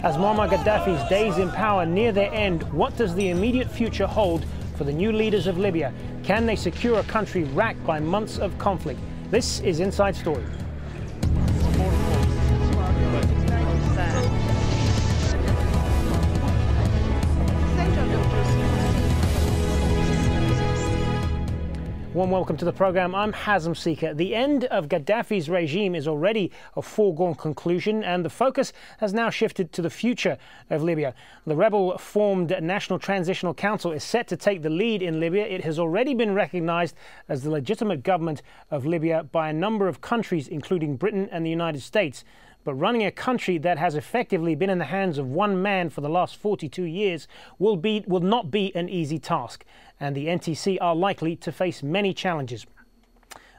As Muammar Gaddafi's days in power near their end, what does the immediate future hold for the new leaders of Libya? Can they secure a country racked by months of conflict? This is Inside Story. Warm welcome to the program. I'm Hazem Seeker. The end of Gaddafi's regime is already a foregone conclusion, and the focus has now shifted to the future of Libya. The rebel-formed National Transitional Council is set to take the lead in Libya. It has already been recognized as the legitimate government of Libya by a number of countries, including Britain and the United States. But running a country that has effectively been in the hands of one man for the last 42 years will not be an easy task, and the NTC are likely to face many challenges.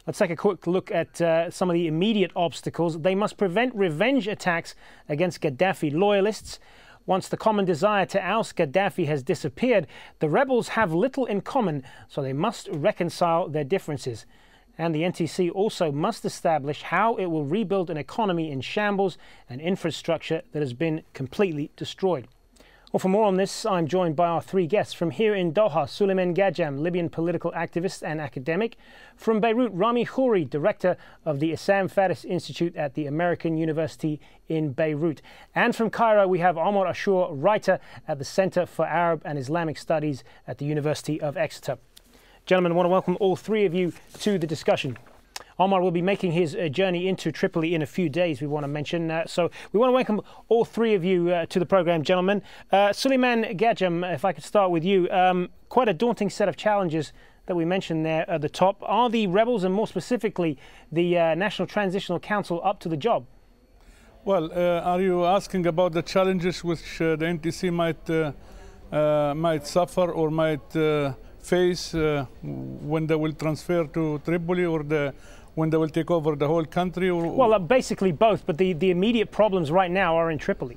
Let's take a quick look at some of the immediate obstacles. They must prevent revenge attacks against Gaddafi loyalists. Once the common desire to oust Gaddafi has disappeared, the rebels have little in common, so they must reconcile their differences. And the NTC also must establish how it will rebuild an economy in shambles and infrastructure that has been completely destroyed. Well, for more on this, I'm joined by our three guests. From here in Doha, Suleiman Gajam, Libyan political activist and academic. From Beirut, Rami Khouri, director of the Issam Faris Institute at the American University in Beirut. And from Cairo, we have Omar Ashur, writer at the Center for Arab and Islamic Studies at the University of Exeter. Gentlemen, I want to welcome all three of you to the discussion. Omar will be making his journey into Tripoli in a few days, we want to mention. So we want to welcome all three of you to the programme, gentlemen. Suleiman Gajam, if I could start with you. Quite a daunting set of challenges that we mentioned there at the top. Are the rebels, and more specifically the National Transitional Council, up to the job? Well, are you asking about the challenges which the NTC might suffer or might face when they will transfer to Tripoli, or when they will take over the whole country? Well, basically both, but the immediate problems right now are in Tripoli.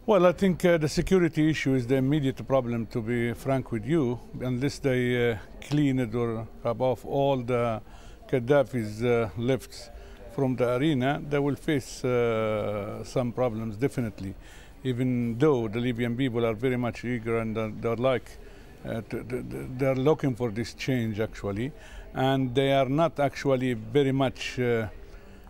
Well, I think the security issue is the immediate problem, to be frank with you. Unless they clean it or above all the Gaddafi's left from the arena, they will face some problems, definitely. Even though the Libyan people are very much eager and they're like, they're looking for this change, actually, and they are not actually very much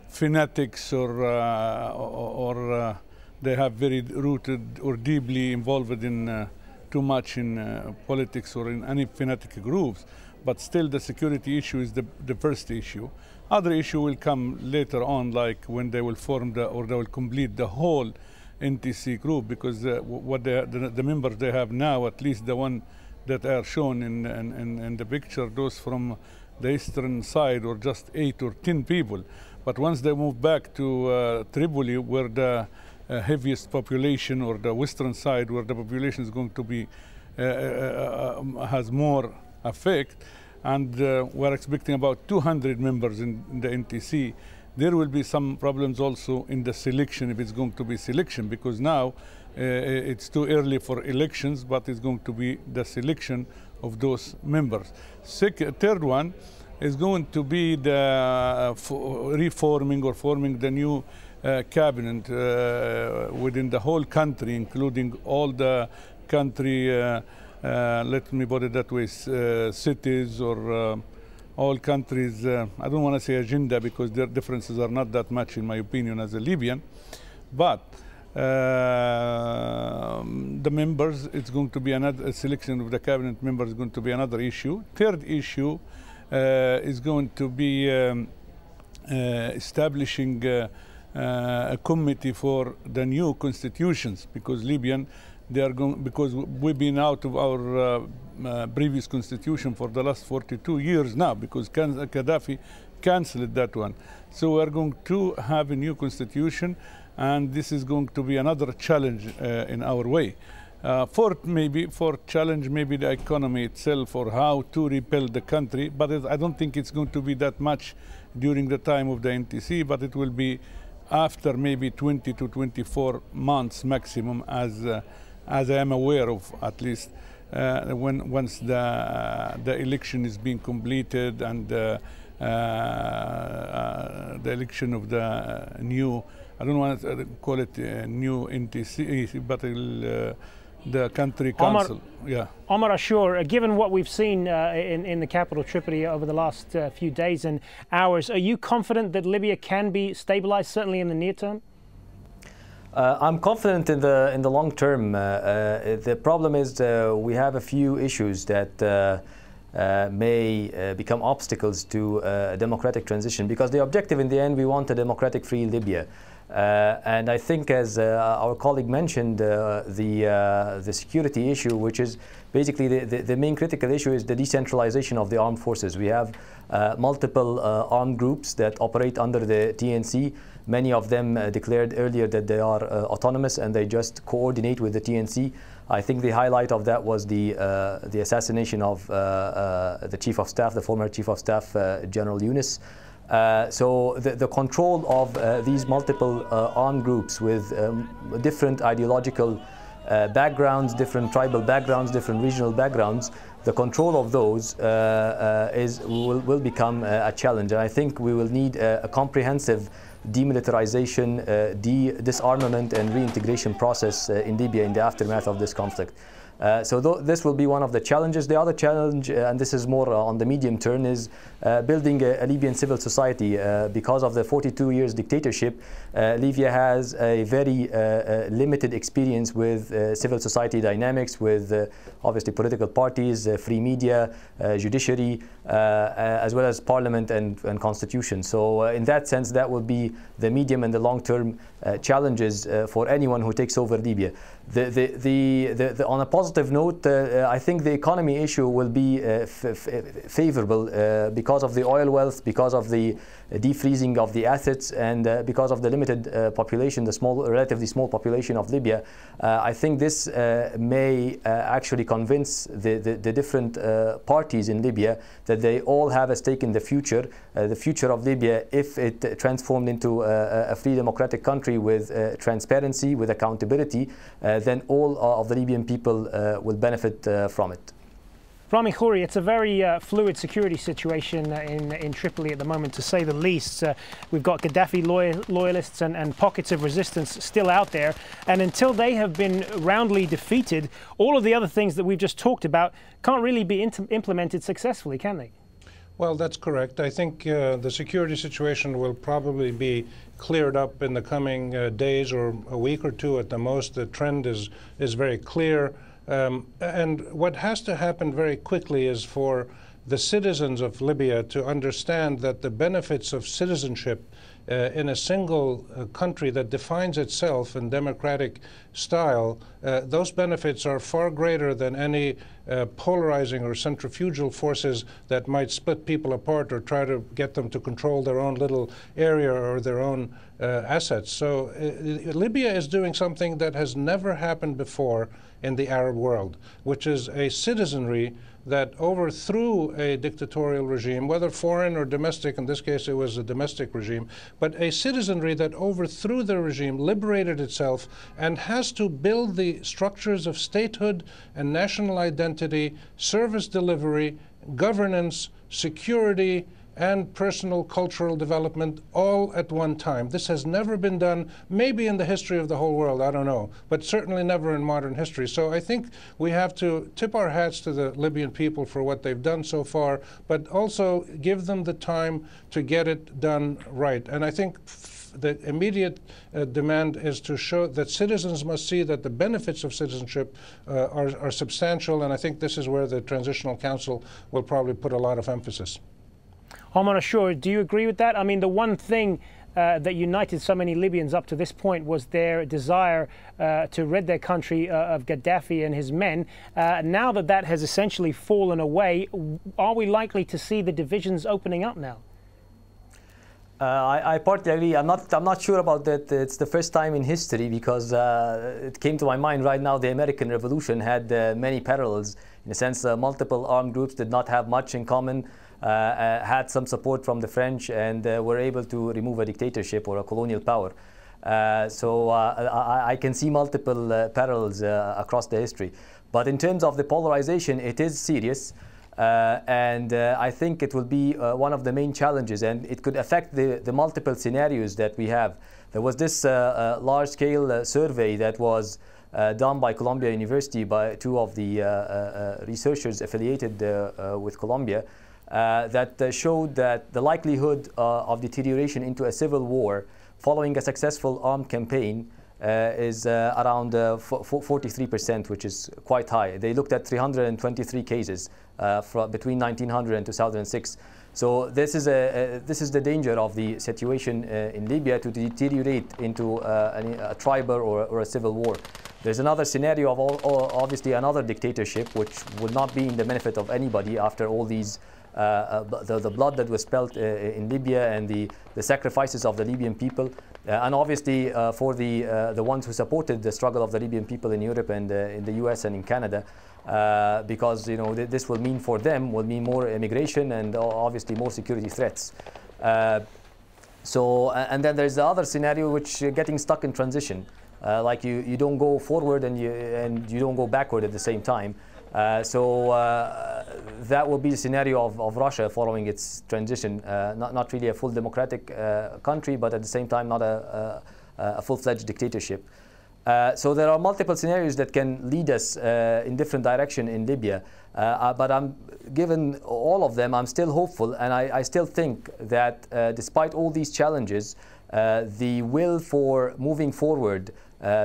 fanatics or they have very rooted or deeply involved in too much in politics or in any fanatic groups. But still, the security issue is the first issue. Other issue will come later on, like when they will form or they will complete the whole NTC group, because the members they have now, at least the one that are shown in the picture, those from the eastern side, or just 8 or 10 people. But once they move back to Tripoli, where the heaviest population, or the western side, where the population is going to be has more effect, and we're expecting about 200 members in the NTC, there will be some problems also in the selection, if it's going to be selection, because now it's too early for elections, but it's going to be the selection of those members. Third one is going to be the reforming or forming the new cabinet within the whole country, including all the country, let me put it that way, cities, or all countries. I don't want to say agenda, because their differences are not that much, in my opinion, as a Libyan. But the members, it's going to be another selection of the cabinet members, is going to be another issue. Third issue is going to be establishing a committee for the new constitutions, because Libyan, because we've been out of our previous constitution for the last 42 years now, because Gaddafi cancelled that one. So we're going to have a new constitution, and this is going to be another challenge in our way. Fourth challenge, maybe the economy itself, or how to rebuild the country. But I don't think it's going to be that much during the time of the NTC, but it will be after maybe 20 to 24 months maximum, as I am aware of, at least, once the election is being completed, and the election of the new I don't want to call it a new NTC, but the country council. Omar Ashur, given what we've seen in the capital Tripoli over the last few days and hours, are you confident that Libya can be stabilized, certainly in the near term? I'm confident in the long term. The problem is we have a few issues that may become obstacles to a democratic transition, because the objective in the end, we want a democratic, free Libya. And I think, as our colleague mentioned, the security issue, which is basically the main critical issue, is the decentralization of the armed forces. We have multiple armed groups that operate under the TNC. Many of them declared earlier that they are autonomous and they just coordinate with the TNC. I think the highlight of that was the assassination of the Chief of Staff, the former Chief of Staff, General Yunus. So the control of these multiple armed groups with different ideological backgrounds, different tribal backgrounds, different regional backgrounds, the control of those will become a challenge. And I think we will need a comprehensive demilitarization, disarmament and reintegration process in Libya in the aftermath of this conflict. So this will be one of the challenges. The other challenge, and this is more on the medium term, is building a Libyan civil society. Because of the 42 years dictatorship, Libya has a very limited experience with civil society dynamics, with obviously political parties, free media, judiciary, as well as parliament and constitution. So in that sense, that will be the medium and the long-term challenges for anyone who takes over Libya. On a positive note, I think the economy issue will be favorable because of the oil wealth, because of the defreezing of the assets, and because of the limited population, the relatively small population of Libya. I think this may actually convince the different parties in Libya that they all have a stake in the future of Libya, if it transformed into a free democratic country with transparency, with accountability. Then all of the Libyan people will benefit from it. Rami Khouri, it's a very fluid security situation in Tripoli at the moment, to say the least. We've got Gaddafi loyalists and pockets of resistance still out there. And until they have been roundly defeated, all of the other things that we've just talked about can't really be implemented successfully, can they? Well, that's correct. I think the security situation will probably be cleared up in the coming days, or a week or two at the most. The trend is very clear. And what has to happen very quickly is for the citizens of Libya to understand that the benefits of citizenship in a single country that defines itself in democratic style, those benefits are far greater than any polarizing or centrifugal forces that might split people apart or try to get them to control their own little area or their own assets. So Libya is doing something that has never happened before in the Arab world, which is a citizenry that overthrew a dictatorial regime, whether foreign or domestic. In this case, it was a domestic regime, but a citizenry that overthrew the regime, liberated itself, and has to build the structures of statehood and national identity, service delivery, governance, security, and personal cultural development all at one time. This has never been done, maybe in the history of the whole world, I don't know, but certainly never in modern history. So I think we have to tip our hats to the Libyan people for what they've done so far, but also give them the time to get it done right. And I think the immediate demand is to show that citizens must see that the benefits of citizenship are substantial, and I think this is where the Transitional Council will probably put a lot of emphasis. Omar Ashur, do you agree with that? I mean, the one thing that united so many Libyans up to this point was their desire to rid their country of Gaddafi and his men. Now that that has essentially fallen away, are we likely to see the divisions opening up now? I partly agree. I'm not sure about that. It's the first time in history, because it came to my mind right now. The American Revolution had many parallels. In a sense, multiple armed groups did not have much in common, had some support from the French, and were able to remove a dictatorship or a colonial power. So I can see multiple parallels across the history. But in terms of the polarization, it is serious. And I think it will be one of the main challenges, and it could affect the multiple scenarios that we have. There was this large-scale survey that was done by Columbia University by two of the researchers affiliated with Columbia that showed that the likelihood of deterioration into a civil war following a successful armed campaign is around 43%, which is quite high. They looked at 323 cases between 1900 and 2006. So this is the danger of the situation in Libya, to deteriorate into a tribal or a civil war. There's another scenario of obviously another dictatorship, which would not be in the benefit of anybody after all these the blood that was spilled in Libya and the sacrifices of the Libyan people, and obviously for the ones who supported the struggle of the Libyan people in Europe and in the US and in Canada, because this will mean for them more immigration and obviously more security threats. And then there's the other scenario, which getting stuck in transition, like you don't go forward and you don't go backward at the same time. That will be the scenario of Russia following its transition, not really a full democratic country, but at the same time not a full-fledged dictatorship. So there are multiple scenarios that can lead us in different direction in Libya, but given all of them, I'm still hopeful, and I still think that despite all these challenges, the will for moving forward,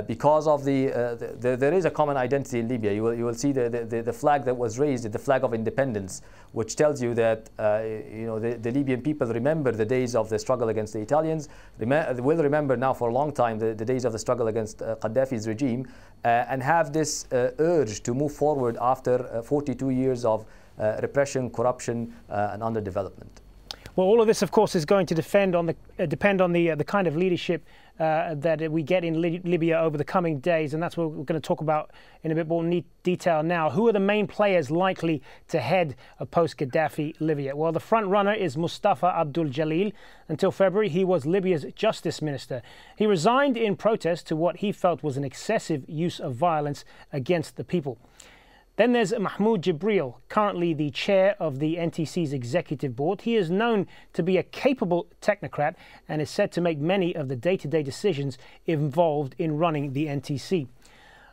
because of there is a common identity in Libya. You will see the flag that was raised, the flag of independence, which tells you that the Libyan people remember the days of the struggle against the Italians. Will remember now for a long time the days of the struggle against Gaddafi's regime, and have this urge to move forward after 42 years of repression, corruption, and underdevelopment. Well, all of this, of course, is going to depend on the kind of leadership that we get in Libya over the coming days, and that's what we're going to talk about in a bit more detail now. Who are the main players likely to head a post-Gaddafi Libya? Well, the front runner is Mustafa Abdul Jalil. Until February, he was Libya's justice minister. He resigned in protest to what he felt was an excessive use of violence against the people. Then there's Mahmoud Jibril, currently the chair of the NTC's executive board. He is known to be a capable technocrat and is said to make many of the day-to-day decisions involved in running the NTC.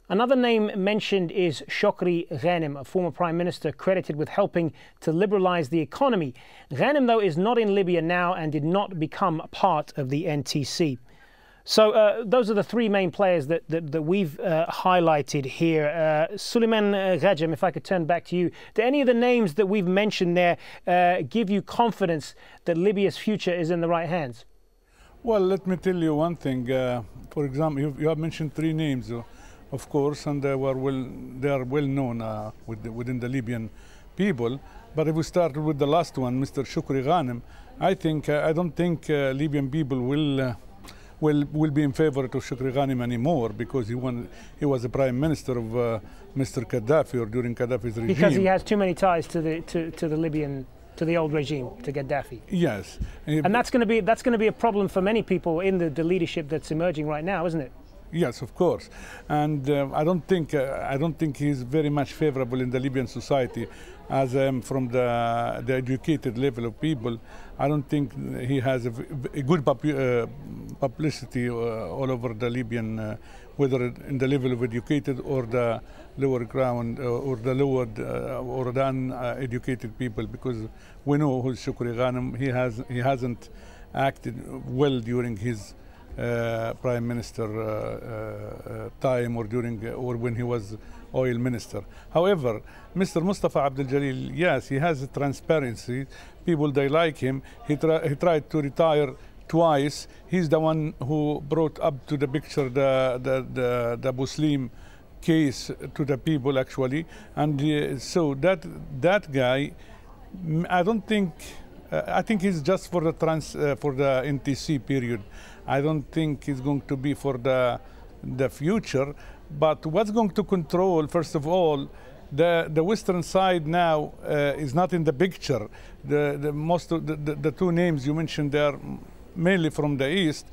Another name mentioned is Shokri Ghanem, a former prime minister credited with helping to liberalize the economy. Ghanem, though, is not in Libya now and did not become part of the NTC. So those are the three main players that we've highlighted here. Suleiman Ghajem, if I could turn back to you. Do any of the names that we've mentioned there give you confidence that Libya's future is in the right hands? Well, let me tell you one thing. For example, you have mentioned three names, of course, and they are well known within the Libyan people. But if we start with the last one, Mr. Shukri Ghanem, I don't think Libyan people will be in favor of Shukri Ghanem anymore, because he was the prime minister of Mr. Gaddafi, or during Gaddafi's regime. Because he has too many ties to the old regime, to Gaddafi. Yes, and that's going to be a problem for many people in the leadership that's emerging right now, isn't it? Yes, of course, and I don't think he's very much favorable in the Libyan society. As from the educated level of people, I don't think he has a good publicity all over the Libyan, whether in the level of educated or the lower ground or the lowered or the uneducated people, because we know who's Shukri Ghanem. He hasn't acted well during his prime minister time, or when he was oil minister. However, Mr. Mustafa Abdul Jalil, yes, he has a transparency. People, they like him. He tried to retire twice. He's the one who brought up to the picture the Muslim case to the people, actually. And so that guy, I don't think. I think he's just for the NTC period. I don't think he's going to be for the future. But what's going to control, first of all, the western side now is not in the picture. Most of the two names you mentioned, they are mainly from the east.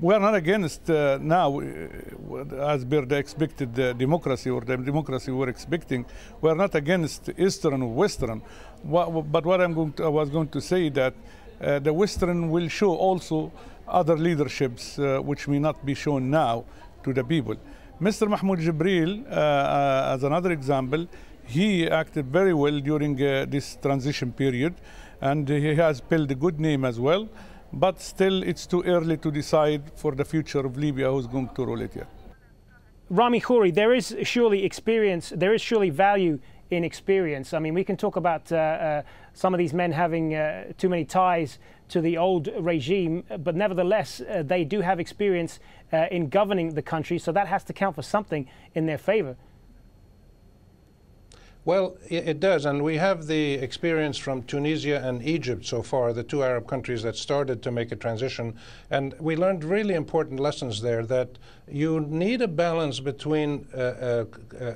We are not against now, as per the expected democracy, or the democracy we're expecting. We are not against Eastern or Western. But what I was going to say that the Western will show also other leaderships which may not be shown now to the people. Mr. Mahmoud Jibril, as another example, he acted very well during this transition period, and he has built a good name as well. But still, it's too early to decide for the future of Libya who's going to rule it yet. Rami Khouri, there is surely experience, there is surely value in experience. I mean, we can talk about some of these men having too many ties to the old regime, but nevertheless, they do have experience in governing the country, so that has to count for something in their favor. Well, it does, and we have the experience from Tunisia and Egypt so far, the two Arab countries that started to make a transition, and we learned really important lessons there, that you need a balance between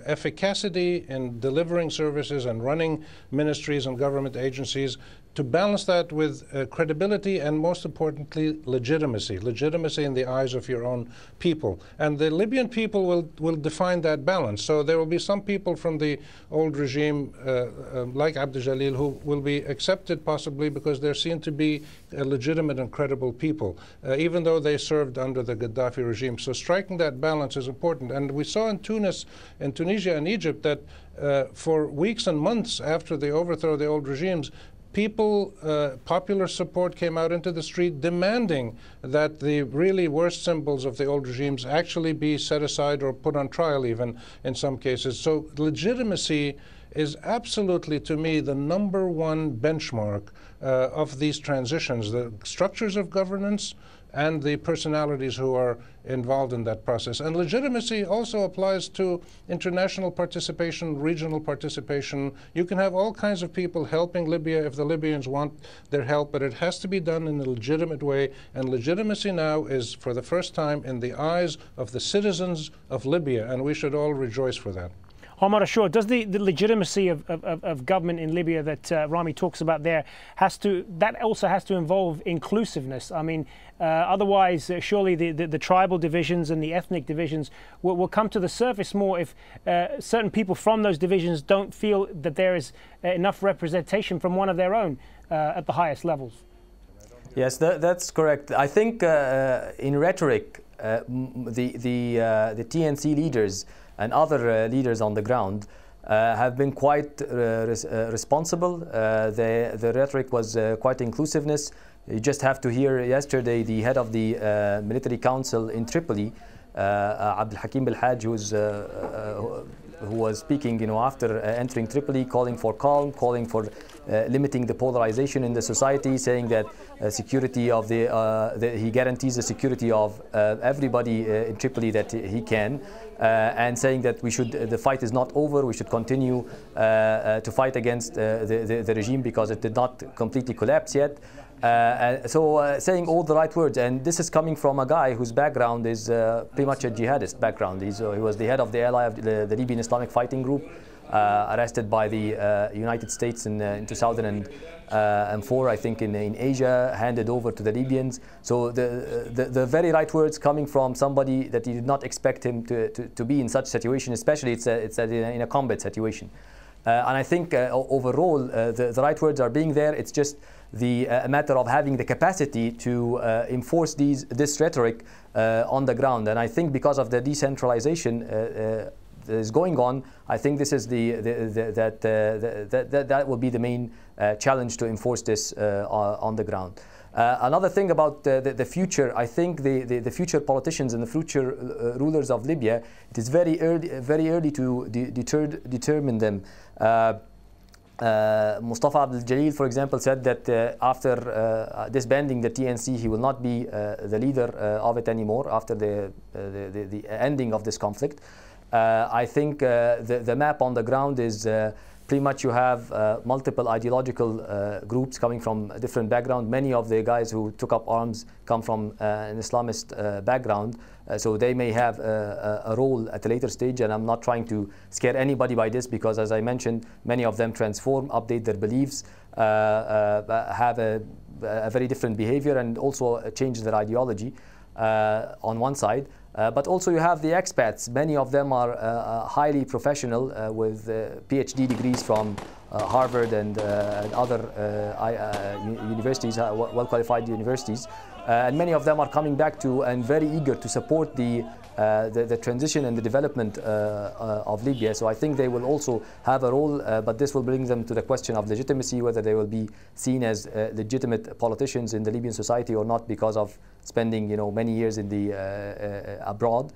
efficacy in delivering services and running ministries and government agencies, to balance that with credibility and, most importantly, legitimacy in the eyes of your own people. And the Libyan people will define that balance. So there will be some people from the old regime, like Abdel Jalil, who will be accepted possibly because they're seen to be legitimate and credible people, even though they served under the Gaddafi regime. So striking that balance is important. And we saw in Tunis, in Tunisia and Egypt that for weeks and months after the overthrow of the old regimes, people, popular support came out into the street demanding that the really worst symbols of the old regimes actually be set aside or put on trial even in some cases. So legitimacy is absolutely, to me, the #1 benchmark of these transitions, the structures of governance and the personalities who are involved in that process. And legitimacy also applies to international participation, regional participation. You can have all kinds of people helping Libya if the Libyans want their help, but it has to be done in a legitimate way. And legitimacy now is, for the first time, in the eyes of the citizens of Libya, and we should all rejoice for that. Omar Ashur, does the legitimacy of government in Libya that Rami talks about there that also has to involve inclusiveness? I mean, otherwise, surely the tribal divisions and the ethnic divisions will come to the surface more if certain people from those divisions don't feel that there is enough representation from one of their own at the highest levels. Yes, that's correct. I think in rhetoric, the TNC leaders and other leaders on the ground have been quite responsible. The rhetoric was quite inclusiveness. You just have to hear yesterday the head of the military council in Tripoli, Abdel Hakim Belhaj, who was speaking, after entering Tripoli, calling for calm, calling for limiting the polarization in the society, saying that security of he guarantees the security of everybody in Tripoli that he can, and saying that the fight is not over. We should continue to fight against the regime because it did not completely collapse yet. So saying all the right words, and this is coming from a guy whose background is pretty much a jihadist background. He was the head of the ally of the Libyan Islamic Fighting Group, arrested by the United States in 2004, I think, in Asia, handed over to the Libyans. So the very right words coming from somebody that you did not expect him to be in such a situation, especially it's in a combat situation. And I think overall the right words are being there. It's just a matter of having the capacity to enforce this rhetoric on the ground. And I think because of the decentralization that is going on, I think this is that will be the main challenge to enforce this on the ground. Another thing about the future, I think the future politicians and the future rulers of Libya, it is very early to determine them. Mustafa Abdel Jalil, for example, said that after disbanding the TNC, he will not be the leader of it anymore after the ending of this conflict. I think the map on the ground is pretty much you have multiple ideological groups coming from a different background. Many of the guys who took up arms come from an Islamist background, so they may have a role at a later stage, and I'm not trying to scare anybody by this because, as I mentioned, many of them transform, update their beliefs, have a very different behavior, and also change their ideology on one side. But also you have the expats. Many of them are highly professional with PhD degrees from Harvard and other universities, well-qualified universities, and many of them are coming back to and very eager to support the transition and the development of Libya. So I think they will also have a role, but this will bring them to the question of legitimacy, whether they will be seen as legitimate politicians in the Libyan society or not because of spending many years in the abroad.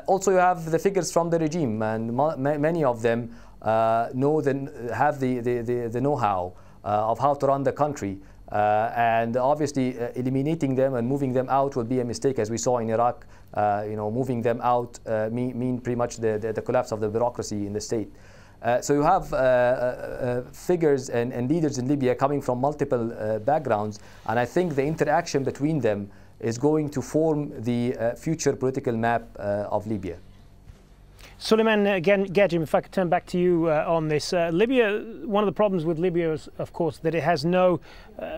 Also, you have the figures from the regime, and many of them have the know-how of how to run the country. And obviously, eliminating them and moving them out will be a mistake, as we saw in Iraq. Moving them out mean pretty much the collapse of the bureaucracy in the state. So you have figures and leaders in Libya coming from multiple backgrounds, and I think the interaction between them is going to form the future political map of Libya. Suleiman Gajim, if I could turn back to you on this. Libya, one of the problems with Libya is, of course, that it has no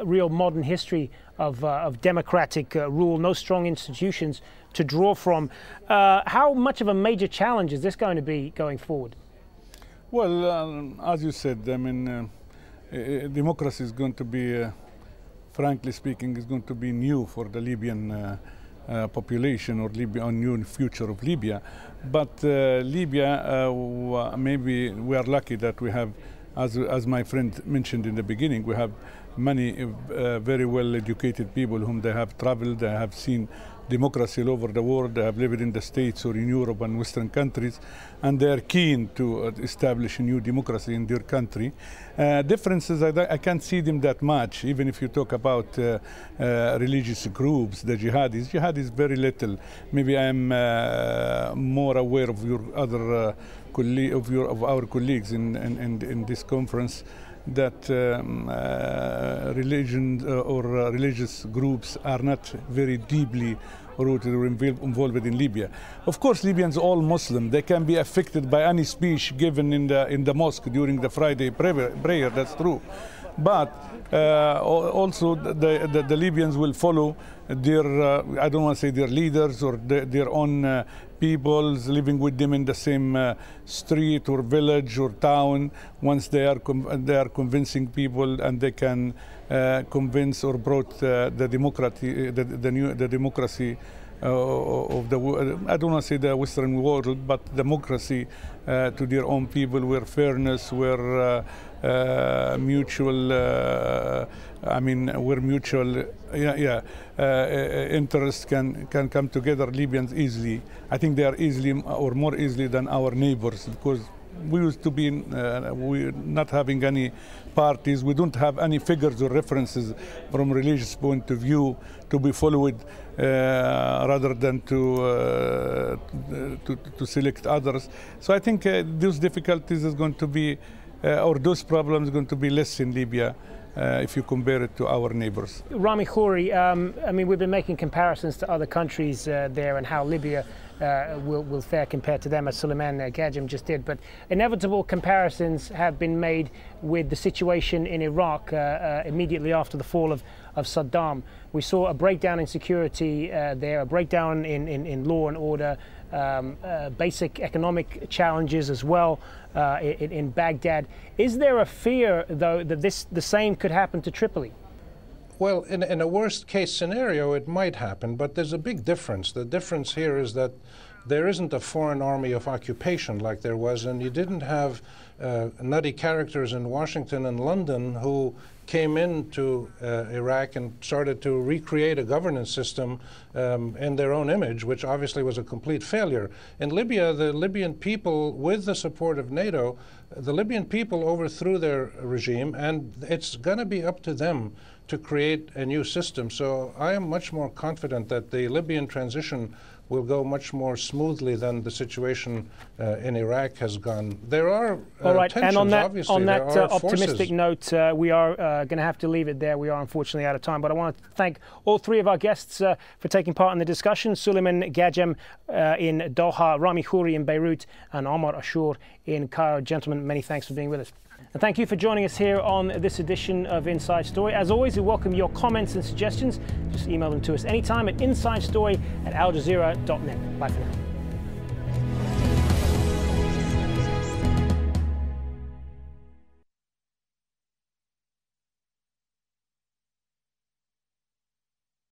real modern history of democratic rule, no strong institutions to draw from. How much of a major challenge is this going to be going forward? Well, as you said, I mean, democracy is going to be, frankly speaking, is going to be new for the Libyan population or new future of Libya. But Libya, maybe we are lucky that we have, as my friend mentioned in the beginning, we have many very well-educated people whom they have traveled, they have seen democracy all over the world, they have lived in the States or in Europe and Western countries, and they are keen to establish a new democracy in their country. Differences, I can't see them that much, even if you talk about religious groups, the jihadis very little. Maybe I am more aware of your other of our colleagues in this conference, that religion or religious groups are not very deeply rooted or involved in Libya. Of course, Libyans are all Muslim. They can be affected by any speech given in the mosque during the Friday prayer. That's true. But also the Libyans will follow their, I don't want to say their leaders or their own peoples living with them in the same street or village or town. Once they are convincing people, and they can convince or brought the democracy, the democracy of the, I don't want to say the Western world, but democracy to their own people, where fairness, where mutual, where mutual interests can come together. Libyans easily, I think they are easily or more easily than our neighbors, because we used to be we not having any parties. We don't have any figures or references from religious point of view to be followed, rather than to select others. So I think those difficulties is going to be, or those problems are going to be less in Libya if you compare it to our neighbors. Rami Khouri, I mean, we've been making comparisons to other countries there and how Libya will fare compared to them, as Suleiman Gajim just did. But inevitable comparisons have been made with the situation in Iraq immediately after the fall of Saddam. We saw a breakdown in security there, a breakdown in law and order, basic economic challenges as well in Baghdad. Is there a fear, though, that the same could happen to Tripoli? Well, in a worst-case scenario, it might happen, but there's a big difference. The difference here is that there isn't a foreign army of occupation like there was, and you didn't have nutty characters in Washington and London who came into Iraq and started to recreate a governance system in their own image, which obviously was a complete failure. In Libya, the Libyan people, with the support of NATO, the Libyan people overthrew their regime, and it's going to be up to them to create a new system. So I am much more confident that the Libyan transition will go much more smoothly than the situation in Iraq has gone. There are all right, tensions, and on that, obviously. Optimistic note, we are going to have to leave it there. We are unfortunately out of time, but I want to thank all three of our guests for taking part in the discussion. Suleiman Gajim in Doha, Rami Khouri in Beirut, and Omar Ashur in Cairo. Gentlemen, many thanks for being with us. And thank you for joining us here on this edition of Inside Story. As always, we welcome your comments and suggestions. Just email them to us anytime at insidestory@aljazeera.net. Bye for now.